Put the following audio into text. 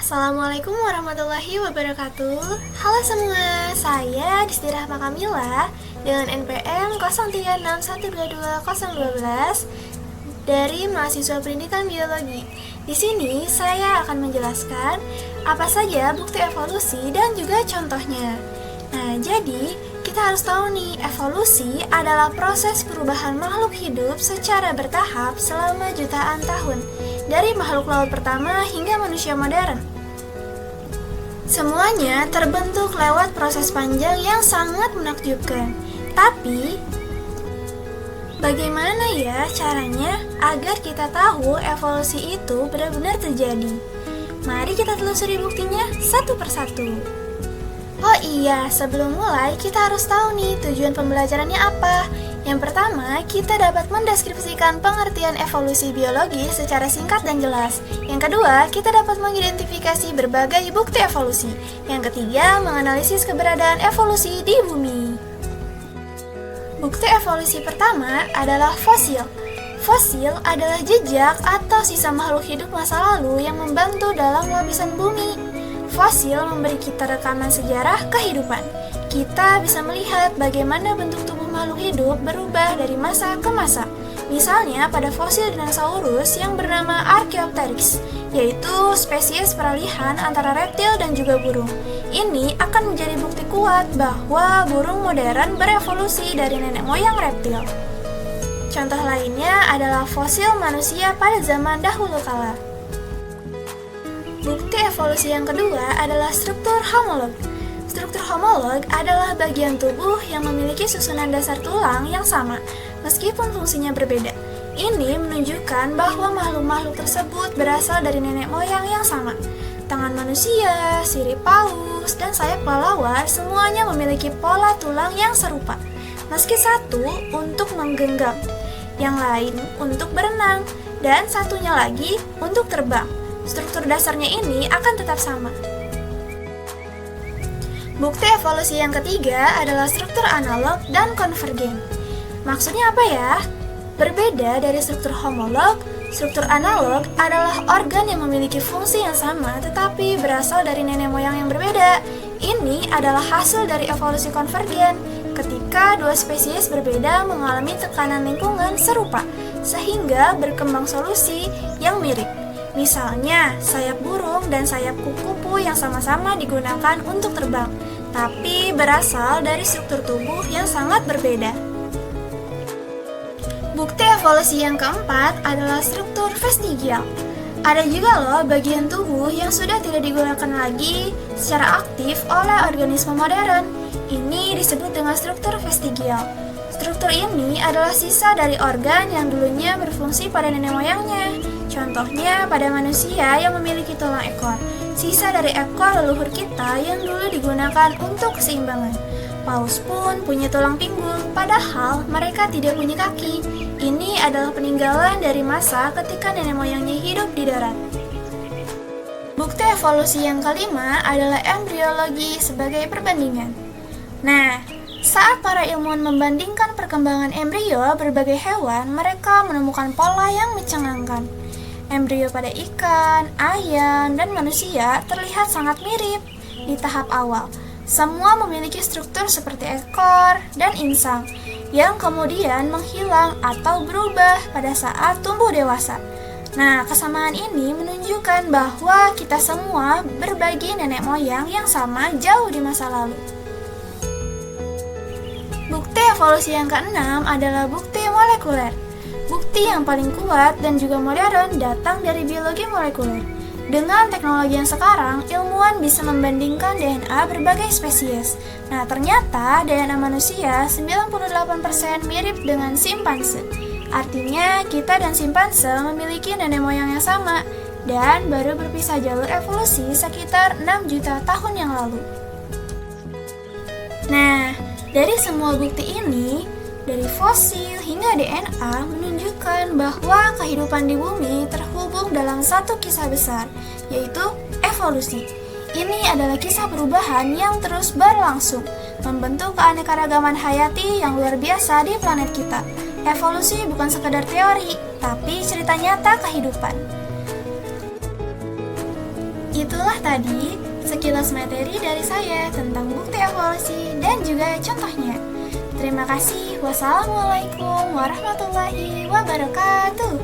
Assalamualaikum warahmatullahi wabarakatuh. Halo semua, saya Disti Rahma Kamila dengan NPM 0361220012 dari mahasiswa Pendidikan Biologi. Di sini saya akan menjelaskan apa saja bukti evolusi dan juga contohnya. Nah, jadi kita harus tahu nih, evolusi adalah proses perubahan makhluk hidup secara bertahap selama jutaan tahun, dari makhluk laut pertama hingga manusia modern. Semuanya terbentuk lewat proses panjang yang sangat menakjubkan. Tapi, bagaimana ya caranya agar kita tahu evolusi itu benar-benar terjadi? Mari kita telusuri buktinya satu persatu. Oh iya, sebelum mulai kita harus tahu nih tujuan pembelajarannya apa. Yang pertama, kita dapat mendeskripsikan pengertian evolusi biologi secara singkat dan jelas. Yang kedua, kita dapat mengidentifikasi berbagai bukti evolusi. Yang ketiga, menganalisis keberadaan evolusi di bumi. Bukti evolusi pertama adalah fosil. Fosil adalah jejak atau sisa makhluk hidup masa lalu yang membantu dalam lapisan bumi. Fosil memberi kita rekaman sejarah kehidupan. Kita bisa melihat bagaimana bentuk tubuh makhluk hidup berubah dari masa ke masa. Misalnya pada fosil dinosaurus yang bernama Archaeopteryx, yaitu spesies peralihan antara reptil dan juga burung. Ini akan menjadi bukti kuat bahwa burung modern berevolusi dari nenek moyang reptil. Contoh lainnya adalah fosil manusia pada zaman dahulu kala. Bukti evolusi yang kedua adalah struktur homolog. Struktur homolog adalah bagian tubuh yang memiliki susunan dasar tulang yang sama, meskipun fungsinya berbeda. Ini menunjukkan bahwa makhluk-makhluk tersebut berasal dari nenek moyang yang sama. Tangan manusia, sirip paus, dan sayap kelelawar semuanya memiliki pola tulang yang serupa. Meski satu untuk menggenggam, yang lain untuk berenang, dan satunya lagi untuk terbang. Struktur dasarnya ini akan tetap sama. Bukti evolusi yang ketiga adalah struktur analog dan konvergen. Maksudnya apa ya? Berbeda dari struktur homolog, struktur analog adalah organ yang memiliki fungsi yang sama tetapi berasal dari nenek moyang yang berbeda. Ini adalah hasil dari evolusi konvergen, ketika dua spesies berbeda mengalami tekanan lingkungan serupa, sehingga berkembang solusi yang mirip. Misalnya, sayap burung dan sayap kupu-kupu yang sama-sama digunakan untuk terbang, tapi berasal dari struktur tubuh yang sangat berbeda. Bukti evolusi yang keempat adalah struktur vestigial. Ada juga loh bagian tubuh yang sudah tidak digunakan lagi secara aktif oleh organisme modern. Ini disebut dengan struktur vestigial. Struktur ini adalah sisa dari organ yang dulunya berfungsi pada nenek moyangnya. Contohnya pada manusia yang memiliki tulang ekor, sisa dari ekor leluhur kita yang dulu digunakan untuk keseimbangan. Paus pun punya tulang pinggul, padahal mereka tidak punya kaki. Ini adalah peninggalan dari masa ketika nenek moyangnya hidup di darat. Bukti evolusi yang kelima adalah embriologi sebagai perbandingan. Nah, saat para ilmuwan membandingkan perkembangan embrio berbagai hewan, mereka menemukan pola yang mencengangkan. Embrio pada ikan, ayam, dan manusia terlihat sangat mirip di tahap awal. Semua memiliki struktur seperti ekor dan insang, yang kemudian menghilang atau berubah pada saat tumbuh dewasa. Nah, kesamaan ini menunjukkan bahwa kita semua berbagi nenek moyang yang sama jauh di masa lalu. Bukti evolusi yang keenam adalah bukti molekuler. Bukti yang paling kuat dan juga modern datang dari biologi molekuler. Dengan teknologi yang sekarang, ilmuwan bisa membandingkan DNA berbagai spesies. Nah, ternyata DNA manusia 98% mirip dengan simpanse. Artinya, kita dan simpanse memiliki nenek moyang yang sama dan baru berpisah jalur evolusi sekitar 6 juta tahun yang lalu. Nah, dari semua bukti ini, dari fosil hingga DNA menunjukkan bahwa kehidupan di bumi terhubung dalam satu kisah besar, yaitu evolusi. Ini adalah kisah perubahan yang terus berlangsung, membentuk keanekaragaman hayati yang luar biasa di planet kita. Evolusi bukan sekedar teori, tapi cerita nyata kehidupan. Begitulah tadi sekilas materi dari saya tentang bukti evolusi dan juga contohnya. Terima kasih. Wassalamualaikum warahmatullahi wabarakatuh.